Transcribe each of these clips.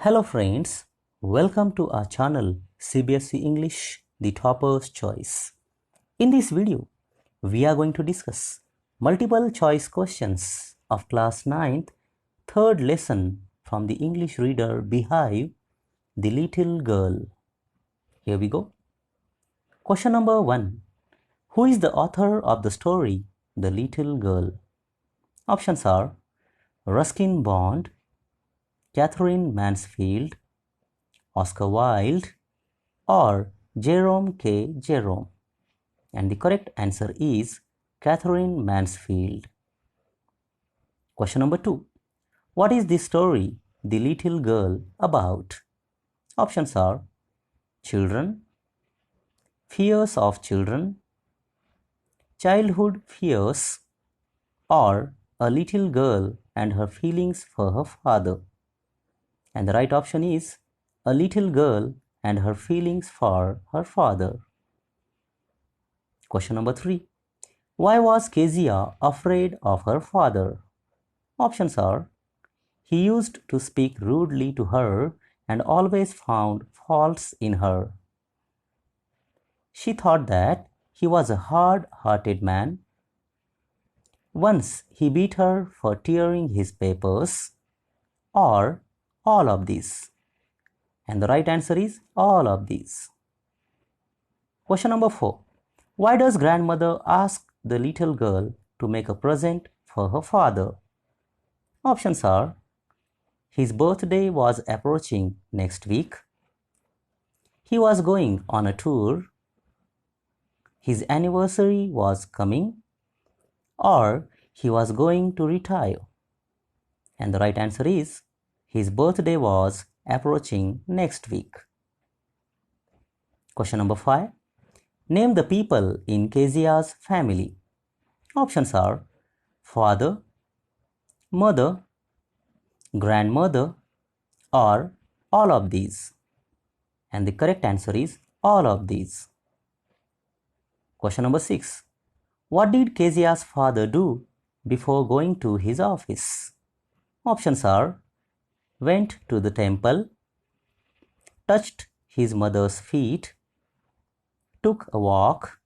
Hello friends, welcome to our channel CBSE English, the Topper's Choice. In this video, we are going to discuss multiple choice questions of class 9th, third lesson from the English reader Beehive, The Little Girl. Here we go. Question number 1. Who is the author of the story The Little Girl? Options are Ruskin Bond, Catherine Mansfield, Oscar Wilde, or Jerome K. Jerome. And the correct answer is Catherine Mansfield. Question number 2. What is the story The Little Girl about? Options are children, fears of children, childhood fears, or a little girl and her feelings for her father. And the right option is a little girl and her feelings for her father. Question number 3. Why was Kezia afraid of her father? Options are he used to speak rudely to her and always found faults in her. She thought that he was a hard-hearted man. Once he beat her for tearing his papers, or all of these. And the right answer is all of these. Question number 4. Why does grandmother ask the little girl to make a present for her father? Options are his birthday was approaching next week, he was going on a tour, his anniversary was coming, or he was going to retire. And the right answer is his birthday was approaching next week. Question number 5. Name the people in Kezia's family. Options are father, mother, grandmother, or all of these. And the correct answer is all of these. Question number 6. What did Kezia's father do before going to his office? Options are went to the temple, touched his mother's feet, took a walk,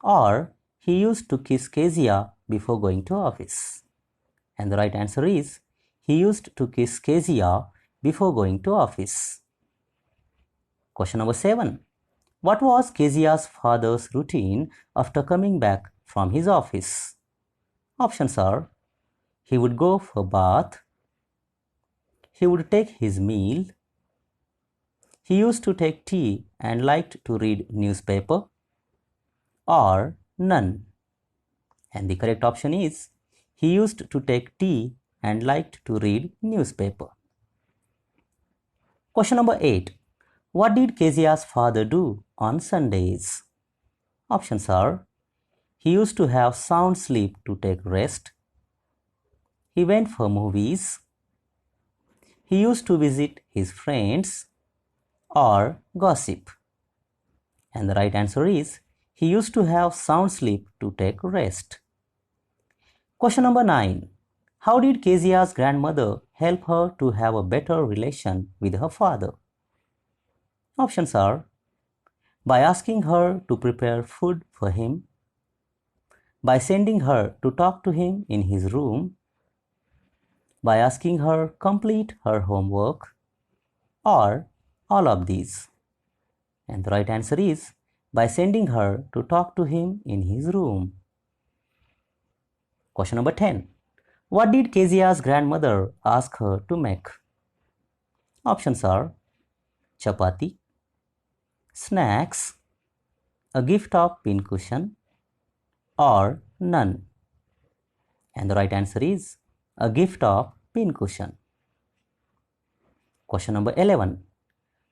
or he used to kiss Kezia before going to office. And the right answer is he used to kiss Kezia before going to office. Question number 7. What was Kezia's father's routine after coming back from his office? Options are he would go for a bath, he would take his meal, he used to take tea and liked to read newspaper, or none. And the correct option is he used to take tea and liked to read newspaper. Question number 8. What did Kezia's father do on Sundays? Options are he used to have sound sleep to take rest, he went for movies, he used to visit his friends, or gossip. And the right answer is he used to have sound sleep to take rest. Question number 9. How did Kezia's grandmother help her to have a better relation with her father? Options are by asking her to prepare food for him, by sending her to talk to him in his room, by asking her complete her homework, or all of these. And the right answer is by sending her to talk to him in his room. Question number 10. What did Kezia's grandmother ask her to make? Options are chapati, snacks, a gift of pincushion, or none. And the right answer is a gift of pincushion. Question number 11.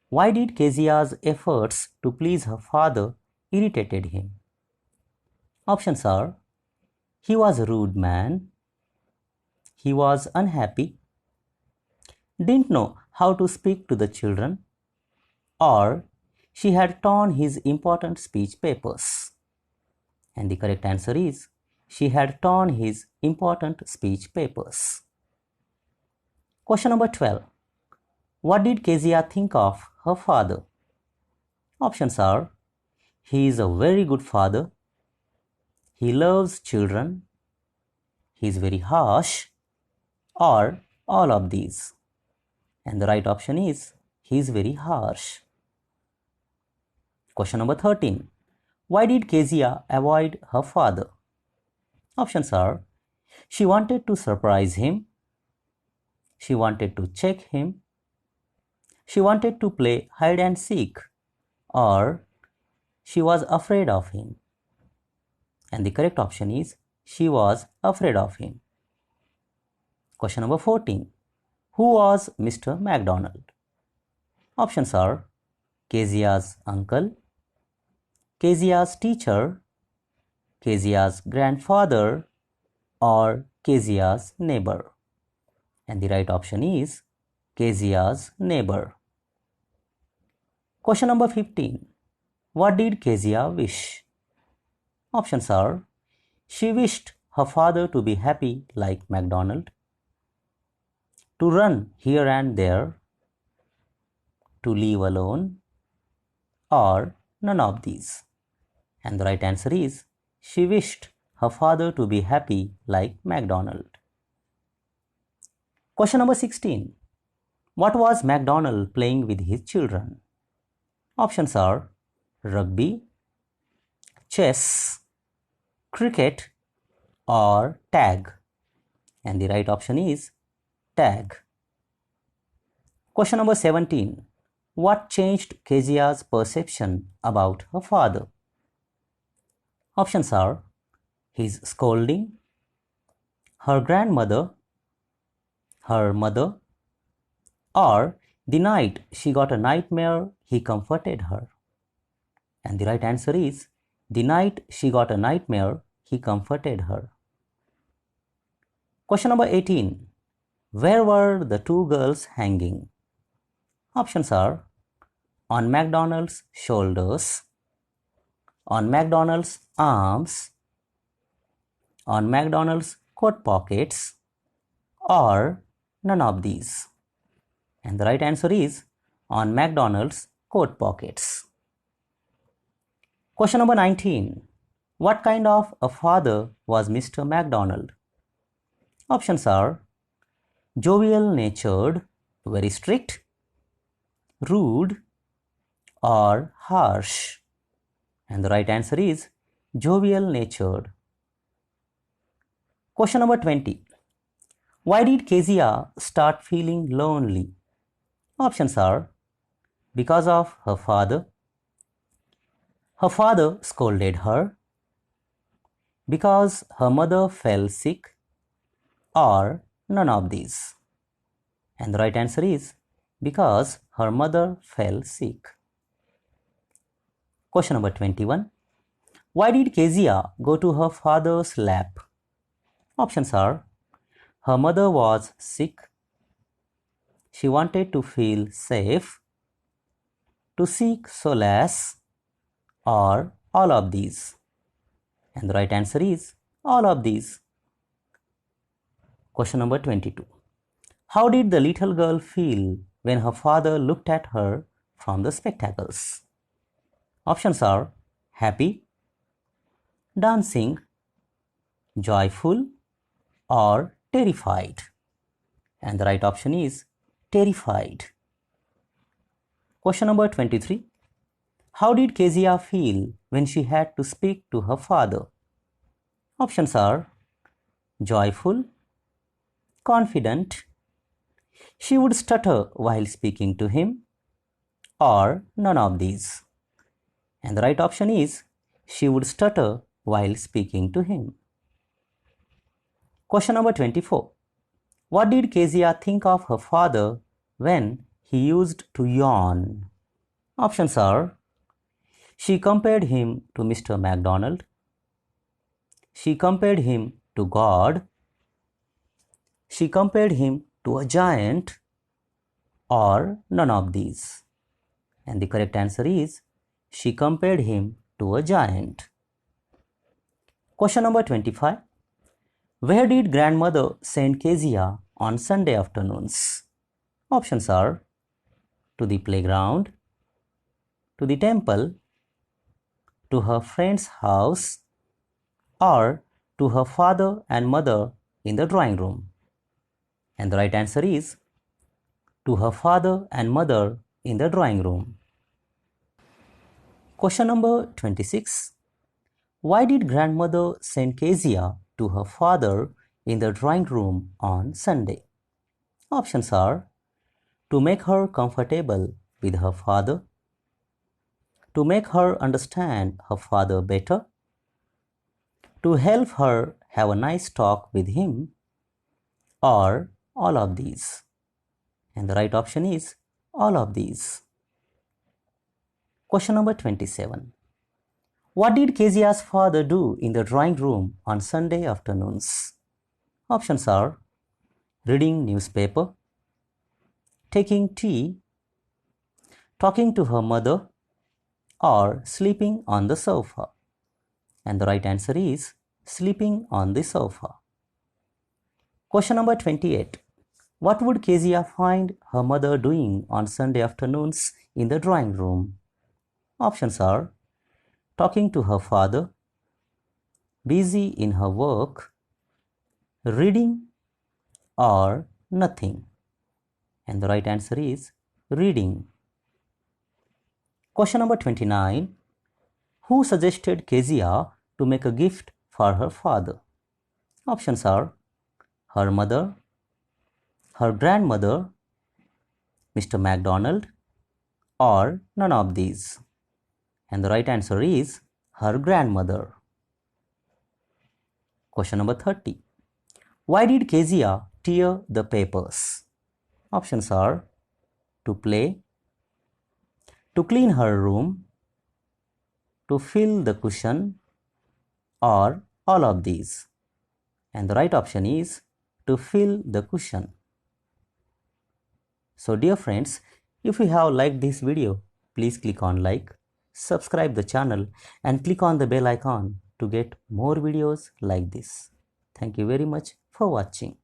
Why did Kezia's efforts to please her father irritated him? Options are he was a rude man, he was unhappy, didn't know how to speak to the children, or she had torn his important speech papers. And the correct answer is she had torn his important speech papers. Question number 12. What did Kezia think of her father? Options are: he is a very good father, he loves children, he is very harsh, or all of these. And the right option is he is very harsh. Question number 13. Why did Kezia avoid her father? Options are: she wanted to surprise him, she wanted to check him, she wanted to play hide and seek, or she was afraid of him. And the correct option is she was afraid of him. Question number 14. Who was Mr. MacDonald? Options are: Kezia's uncle, Kezia's teacher, Kezia's grandfather, or Kezia's neighbor. And the right option is Kezia's neighbor. Question number 15. What did Kezia wish? Options are: she wished her father to be happy like MacDonald, to run here and there, to leave alone, or none of these. And the right answer is she wished her father to be happy like MacDonald. Question number 16. What was MacDonald playing with his children? Options are: rugby, chess, cricket, or tag. And the right option is tag. Question number 17. What changed Kezia's perception about her father? Options are: his scolding, her grandmother, her mother, or the night she got a nightmare he comforted her. And the right answer is the night she got a nightmare he comforted her. Question number 18. Where were the two girls hanging? Options are: on MacDonald's shoulders, on MacDonald's arms, on MacDonald's coat pockets, or none of these. And the right answer is on MacDonald's coat pockets. Question number 19. What kind of a father was Mr. MacDonald? Options are: jovial natured, very strict, rude, or harsh. And the right answer is jovial natured. Question number 20. Why did Kezia start feeling lonely? Options are: because of her father scolded her, because her mother fell sick, or none of these. And the right answer is because her mother fell sick. Question number 21. Why did Kezia go to her father's lap? Options are: her mother was sick, she wanted to feel safe, to seek solace, or all of these. And the right answer is all of these. Question number 22. How did the little girl feel when her father looked at her from the spectacles? Options are: happy, dancing, joyful, or terrified. And the right option is terrified. Question number 23. How did Kezia feel when she had to speak to her father? Options are: joyful, confident, she would stutter while speaking to him, or none of these. And the right option is she would stutter while speaking to him. Question number 24. What did Kezia think of her father when he used to yawn? Options are: she compared him to Mr. MacDonald, she compared him to God, she compared him to a giant, or none of these. And the correct answer is she compared him to a giant. Question number 25. Where did grandmother send Kezia on Sunday afternoons? Options are: to the playground, to the temple, to her friend's house, or to her father and mother in the drawing room? And the right answer is to her father and mother in the drawing room. Question number 26. Why did grandmother send Kezia to her father in the drawing room on Sunday? Options are to make her comfortable with her father, to make her understand her father better, to help her have a nice talk with him, or all of these. And the right option is all of these. Question number 27. What did Kezia's father do in the drawing room on Sunday afternoons? Options are reading newspaper, taking tea, talking to her mother, or sleeping on the sofa. And the right answer is sleeping on the sofa. Question number 28. What would Kezia find her mother doing on Sunday afternoons in the drawing room? Options are talking to her father, busy in her work, reading, or nothing. And the right answer is reading. Question number 29. Who suggested Kezia to make a gift for her father? Options are her mother, her grandmother, Mr. MacDonald, or none of these. And the right answer is her grandmother. Question number 30. Why did Kezia tear the papers? Options are to play, to clean her room, to fill the cushion, or all of these. And the right option is to fill the cushion. So dear friends, if you have liked this video, please click on like, subscribe the channel and click on the bell icon to get more videos like this. Thank you very much for watching.